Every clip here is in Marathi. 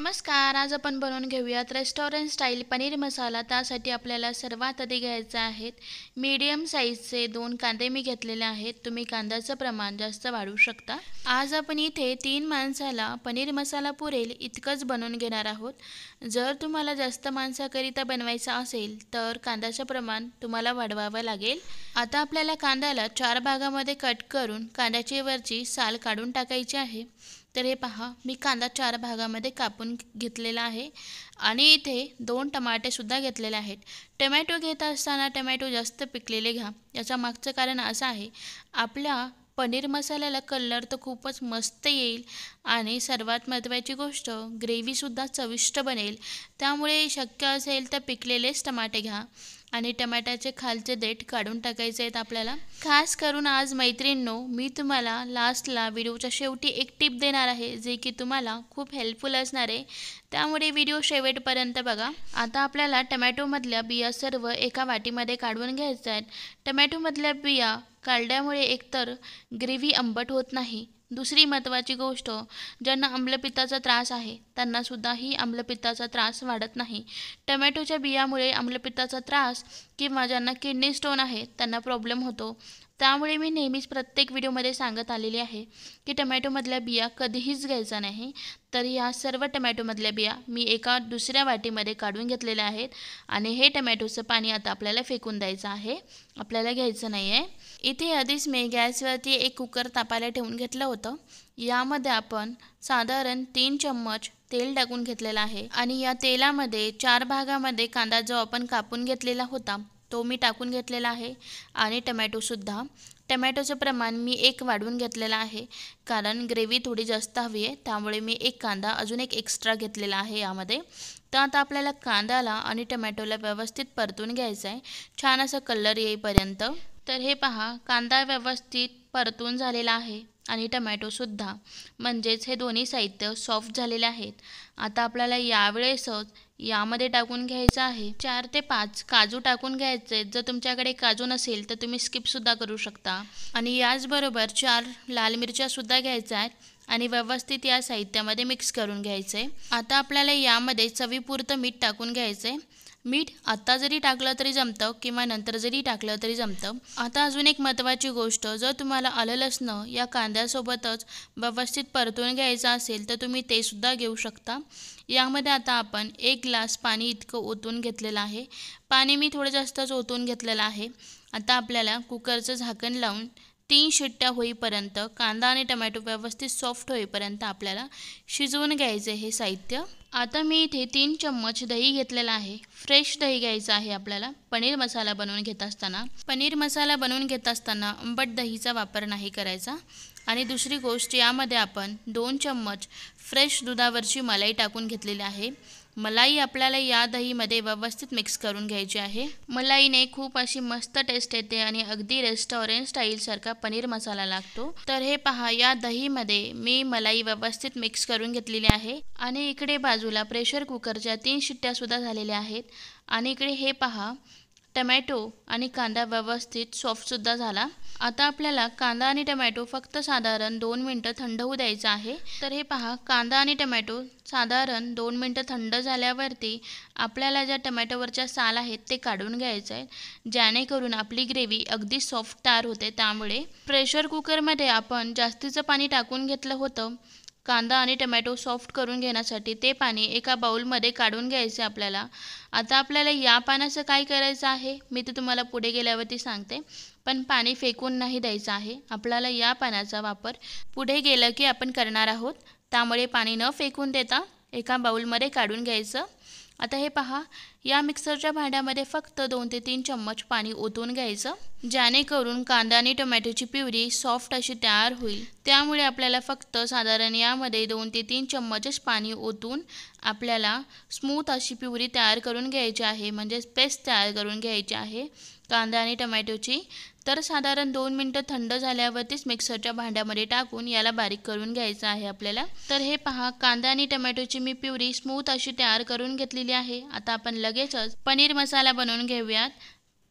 नमस्कार. आज आपण बनवून घेऊयात रेस्टॉरंट स्टाईल पनीर मसाला. त्यासाठी आपल्याला सर्वात आधी घ्यायचे आहेत मीडियम साईजचे 2 कांदे मी घेतलेले आहेत. तुम्ही कांद्याचं प्रमाण जास्त वाढवू शकता. आज आपण इथे 3 माणसाला पनीर मसाला पुरेल इतकंच बनवून घेणार आहोत. जर तुम्हाला जास्त माणसाकरिता बनवायचा असेल तर कांद्याचं प्रमाण तुम्हाला वाढवावं लागेल. आता आपल्याला कांद्याला 4 भागामध्ये कट करून कांद्याची वरची साल काढून टाकायची आहे. तर हे पहा, मी कांदा 4 भागामध्ये कापून घेतलेला आहे आणि इथे 2 टमाटेसुद्धा घेतलेले आहेत. टमॅटो घेत असताना टमॅटो जास्त पिकलेले घ्या. याचं मागचं कारण असं आहे, आपल्या पनीर मसाल्याला कलर तर खूपच मस्त येईल आणि सर्वात महत्त्वाची गोष्ट ग्रेव्हीसुद्धा चविष्ट बनेल. त्यामुळे शक्य असेल तर पिकलेलेच टमाटे घ्या आणि टमाट्याचे खालचे देठ काढून टाकायचे आहेत आपल्याला. खास करून आज मैत्रिणींनो, मी तुम्हाला लास्टला व्हिडिओच्या शेवटी एक टिप देणार आहे जे की तुम्हाला खूप हेल्पफुल असणार आहे. त्यामुळे व्हिडिओ शेवटपर्यंत बघा. आता आपल्याला टमॅटोमधल्या बिया सर्व एका वाटीमध्ये काढून घ्यायच्या आहेत. टमॅटोमधल्या बिया काढल्यामुळे एकतर ग्रेव्ही आंबट होत नाही. दुसरी महत्त्वाची गोष्ट, ज्यांना आम्लपित्ताचा त्रास आहे त्यांनासुद्धाही आम्लपित्ताचा त्रास वाढत नाही. टमॅटोच्या बियामुळे आम्लपित्ताचा त्रास किंवा ज्यांना किडनी स्टोन आहे त्यांना प्रॉब्लेम होतो. त्यामुळे मी नेहमीच प्रत्येक व्हिडिओमध्ये सांगत आलेली आहे की टमॅटोमधल्या बिया कधीहीच घ्यायचा नाही. तर या सर्व टमॅटोमधल्या बिया मी एका दुसऱ्या वाटीमध्ये काढून घेतलेल्या आहेत आणि हे टमॅटोचं पाणी आता आपल्याला फेकून द्यायचं आहे, आपल्याला घ्यायचं नाही आहे. इथे आधीच मी गॅसवरती एक कुकर तापायला ठेवून घेतलं होतं. यामध्ये आपण साधारण 3 चम्मच तेल टाकून घेतलेलं आहे आणि या तेलामध्ये 4 भागामध्ये कांदा जो आपण कापून घेतलेला होता तो मी टाकून घेतलेला आहे आणि टमॅटोसुद्धा. टमॅटोचं प्रमाण मी 1 वाढवून घेतलेलं आहे कारण ग्रेव्ही थोडी जास्त हवी आहे. त्यामुळे मी 1 कांदा अजून एक एक्स्ट्रा घेतलेला आहे यामध्ये. तर आता आपल्याला कांद्याला आणि टमॅटोला व्यवस्थित परतून घ्यायचं आहे, छान असं कलर येईपर्यंत. तर हे पहा, कांदा व्यवस्थित परतून झालेला आहे आणि टमॅटोसुद्धा, म्हणजेच हे दोन्ही साहित्य सॉफ्ट झालेले आहेत. आता आपल्याला यावेळेसच यामध्ये टाकून घ्यायचं आहे 4 ते 5 काजू टाकून घ्यायचे. जर तुमच्याकडे काजू नसेल तर तुम्ही स्किपसुद्धा करू शकता. आणि याचबरोबर 4 लाल मिरच्यासुद्धा घ्यायच्या आहेत आणि व्यवस्थित या साहित्यामध्ये मिक्स करून घ्यायचं आहे. आता आपल्याला यामध्ये चवीपुरतं मीठ टाकून घ्यायचं आहे. मीठ आत्ता जरी टाकलं तरी जमतं किंवा नंतर जरी टाकलं तरी जमतं. आता अजून एक महत्त्वाची गोष्ट, जर तुम्हाला आलं लसणं या कांद्यासोबतच व्यवस्थित परतून घ्यायचं असेल तर तुम्ही ते सुद्धा घेऊ शकता. यामध्ये आता आपण 1 ग्लास पाणी इतकं ओतून घेतलेलं आहे. पाणी मी थोडं जास्तच ओतून घेतलेलं आहे. आता आपल्याला कुकरचं झाकण लावून 3 शिट्ट्या होईपर्यंत, कांदा आणि टमॅटो व्यवस्थित सॉफ्ट होईपर्यंत आपल्याला शिजवून घ्यायचे हे साहित्य. आता मी इथे 3 चम्मच दही घेतलेला आहे. फ्रेश दही घ्यायचं आहे आपल्याला पनीर मसाला बनवून घेत असताना. पनीर मसाला बनवून घेत असताना आंबट दहीचा वापर नाही करायचा. आणि दुसरी गोष्ट, यामध्ये आपण 2 चम्मच फ्रेश दुधावरची मलाई टाकून घेतलेली आहे. मलाई आपल्याला या दहीमध्ये व्यवस्थित मिक्स करून घ्यायची आहे. मलाईने खूप अशी मस्त टेस्ट येते आणि अगदी रेस्टॉरंट स्टाईलसारखा पनीर मसाला लागतो. तर हे पहा, या दहीमध्ये मी मलाई व्यवस्थित मिक्स करून घेतलेली आहे आणि इकडे बाजूला प्रेशर कुकरच्या 3 शिट्ट्यासुद्धा झालेल्या आहेत. आणि इकडे हे पहा, टमॅटो आणि कांदा व्यवस्थित सॉफ्टसुद्धा झाला. आता आपल्याला कांदा आणि टमॅटो फक्त साधारण 2 मिनटं थंड होऊ द्यायचं आहे. तर हे पहा, कांदा आणि टमॅटो साधारण 2 मिनटं थंड झाल्यावरती आपल्याला ज्या टमॅटोवरच्या साल आहेत ते काढून घ्यायचं आहे, जेणेकरून आपली ग्रेव्ही अगदी सॉफ्ट तयार होते. त्यामुळे प्रेशर कुकरमध्ये आपण जास्तीचं पाणी टाकून घेतलं होतं कांदा आणि टमॅटो सॉफ्ट करून घेण्यासाठी. ते पाणी एका बाउलमध्ये काढून घ्यायचे आपल्याला. आता आपल्याला या पाण्याचं काय करायचं आहे मी ते तुम्हाला पुढे गेल्यावरती सांगते. पण पाणी फेकून नाही द्यायचं आहे आपल्याला. या पाण्याचा वापर पुढे गेलं की आपण करणार आहोत. त्यामुळे पाणी न फेकून देता एका बाउलमध्ये काढून घ्यायचं. आता हे पहा, या मिक्सरच्या भांड्यामध्ये फक्त 2 ते 3 चम्मच पाणी ओतून घ्यायचं, जेणेकरून कांदा आणि टोमॅटोची प्युरी सॉफ्ट अशी तयार होईल. त्यामुळे आपल्याला फक्त साधारण यामध्ये 2 ते 3 चम्मचच पाणी ओतून आपल्याला स्मूथ अशी प्युरी तयार करून घ्यायची आहे, म्हणजेच पेस्ट तयार करून घ्यायची आहे कांदा आणि टोमॅटोची. तर साधारण 2 मिनटं थंड झाल्यावरतीच मिक्सरच्या भांड्यामध्ये टाकून याला बारीक करून घ्यायचं आहे आपल्याला. तर हे पहा, कांदा आणि टोमॅटोची मी प्युरी स्मूथ अशी तयार करून घेतलेली आहे. आता आपण लगेचच पनीर मसाला बनवून घेऊयात.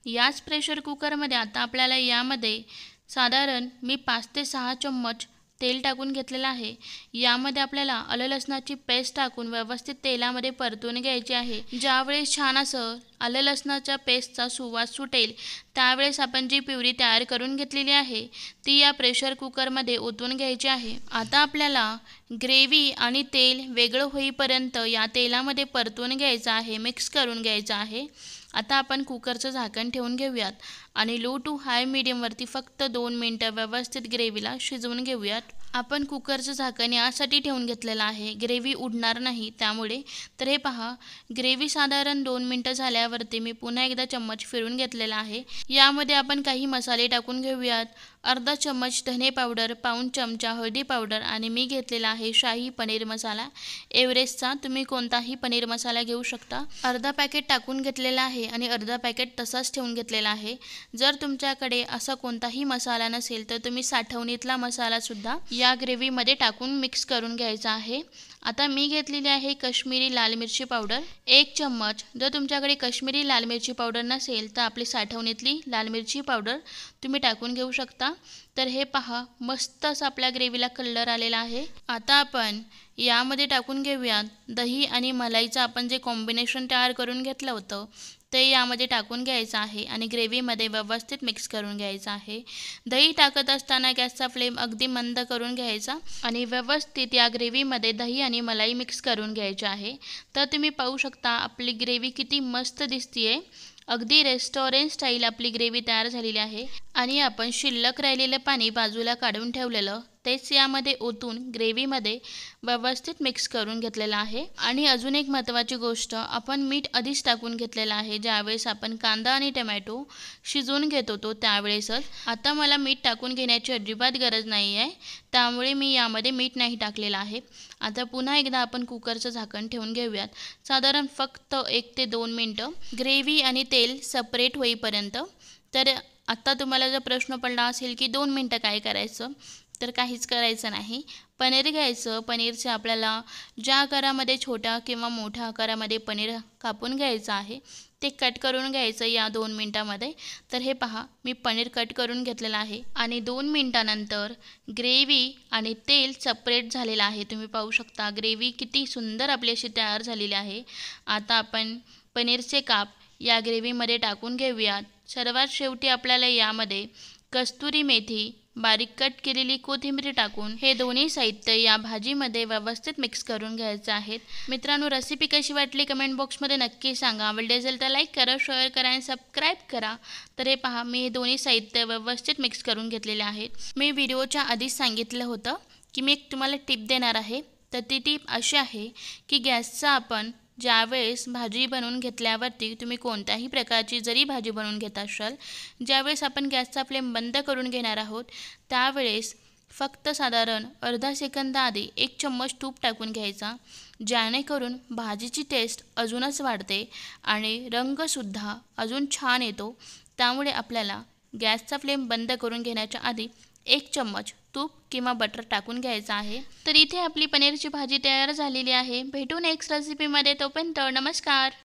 याच प्रेशर कुकरमध्ये आता आपल्याला यामध्ये साधारण मी 5 ते 6 चम्मच तेल टाकून घेतलेलं आहे. यामध्ये आपल्याला आलं लसणाची पेस्ट टाकून व्यवस्थित तेलामध्ये परतून घ्यायची आहे. ज्यावेळेस छान असं आलं लसणाच्या पेस्टचा सुवास सुटेल त्यावेळेस आपण जी प्युरी तयार करून घेतलेली आहे ती या प्रेशर कुकरमध्ये ओतून घ्यायची आहे. आता आपल्याला ग्रेव्ही आणि तेल वेगळं होईपर्यंत या तेलामध्ये परतून घ्यायचं आहे, मिक्स करून घ्यायचं आहे. आता आपण कुकरचं झाकण ठेवून घेऊयात आणि लो टू हाय मीडियमवरती फक्त 2 मिनटं व्यवस्थित ग्रेव्हीला शिजवून घेऊयात. आपण कुकरचं झाकण यासाठी ठेवून घेतलेलं आहे ग्रेव्ही उडणार नाही त्यामुळे. तर हे पहा, ग्रेव्ही साधारण 2 मिनटं झाल्यावरती मी पुन्हा एकदा चम्मच फिरून घेतलेला आहे. यामध्ये आपण काही मसाले टाकून घेऊयात. अर्धा चम्मच धने पावडर, पाऊण चमचा हळदी पावडर आणि मी घेतलेला आहे शाही पनीर मसाला एव्हरेस्टचा. तुम्ही कोणताही पनीर मसाला घेऊ शकता. अर्धा पॅकेट टाकून घेतलेला आहे आणि अर्धा पॅकेट तसाच ठेवून घेतलेला आहे. जर तुमच्याकडे असा कोणताही मसाला नसेल तर तुम्ही साठवणीतला मसालासुद्धा या ग्रेव्हीमध्ये टाकून मिक्स करून घ्यायचा आहे. आता मी घेतलेली आहे काश्मीरी लाल मिरची पावडर 1 चम्मच. जर तुमच्याकडे काश्मीरी लाल मिरची पावडर नसेल तर आपली साठवणीतली लाल मिरची पावडर तुम्ही टाकून घेऊ शकता. तर हे पहा, मस्त असं आपल्या ग्रेव्हीला कलर आलेला आहे. आता आपण यामध्ये टाकून घेऊयात दही आणि मलाईचं आपण जे कॉम्बिनेशन तयार करून घेतलं होतं ते यामध्ये टाकून घ्यायचं आहे आणि ग्रेव्हीमध्ये व्यवस्थित मिक्स करून घ्यायचं आहे. दही टाकत असताना गॅसचा फ्लेम अगदी मंद करून घ्यायचा आणि व्यवस्थित या ग्रेव्हीमध्ये दही आणि मलाई मिक्स करून घ्यायची आहे. तर तुम्ही पाहू शकता आपली ग्रेव्ही किती मस्त दिसतीये. अगदी रेस्टॉरंट स्टाईल आपली ग्रेव्ही तयार झालेली आहे आणि आपण शिल्लक राहिलेलं पाणी बाजूला काढून ठेवलेलं तेच यामध्ये ओतून ग्रेव्हीमध्ये व्यवस्थित मिक्स करून घेतलेलं आहे. आणि अजून एक महत्त्वाची गोष्ट, आपण मीठ आधीच टाकून घेतलेलं आहे ज्यावेळेस आपण कांदा आणि टमॅटो शिजवून घेत होतो त्यावेळेसच. आता मला मीठ टाकून घेण्याची अजिबात गरज नाही आहे त्यामुळे मी यामध्ये मीठ नाही टाकलेलं आहे. आता पुन्हा एकदा आपण कुकरचं झाकण ठेवून घेऊयात. साधारण फक्त 1 ते 2 मिनटं ग्रेव्ही आणि तेल सेपरेट होईपर्यंत. तर आत्ता तुम्हाला जर प्रश्न पडला असेल की 2 मिनटं काय करायचं, तर काहीच करायचं नाही. पनीर घ्यायचं. पनीरचे आपल्याला ज्या आकारामध्ये छोट्या किंवा मोठ्या आकारामध्ये पनीर कापून घ्यायचं आहे ते कट करून घ्यायचं या 2 मिनटामध्ये. तर हे पहा, मी पनीर कट करून घेतलेलं आहे आणि 2 मिनटानंतर ग्रेव्ही आणि तेल सेपरेट झालेलं आहे. तुम्ही पाहू शकता ग्रेव्ही किती सुंदर आपली अशी तयार झालेली आहे. आता आपण पनीरचे काप या ग्रेव्हीमध्ये टाकून घेऊयात. सर्वात शेवटी आपल्याला यामध्ये कस्तुरी मेथी, बारीक कट केलेली कोथिंबीर टाकून हे दोन्ही साहित्य या भाजीमध्ये व्यवस्थित मिक्स करून घ्यायचं आहे. मित्रांनो, रेसिपी कशी वाटली कमेंट बॉक्समध्ये नक्की सांगा. आवडली असेल तर लाईक करा, शेअर करा आणि सबस्क्राईब करा. तर हे पहा, मी हे दोन्ही साहित्य व्यवस्थित मिक्स करून घेतलेले आहेत. मी व्हिडिओच्या आधीच सांगितलं होतं की मी एक तुम्हाला टिप देणार आहे. तर ती टिप अशी आहे की गॅसचा आपण ज्यावेळेस भाजी बनवून घेतल्यावरती तुम्ही कोणत्याही प्रकारची जरी भाजी बनवून घेत असाल, ज्यावेळेस आपण गॅसचा फ्लेम बंद करून घेणार आहोत त्यावेळेस फक्त साधारण अर्धा सेकंद आधी 1 चम्मच तूप टाकून घ्यायचा, जेणेकरून भाजीची टेस्ट अजूनच वाढते आणि रंगसुद्धा अजून छान येतो. त्यामुळे आपल्याला गॅसचा फ्लेम बंद करून घेण्याच्या आधी 1 चम्मच तूप किंवा बटर टाकून घ्यायचं आहे. तर इथे आपली पनीरची भाजी तयार झालेली आहे. भेटू नेक्स्ट रेसिपीमध्ये. तोपर्यंत नमस्कार.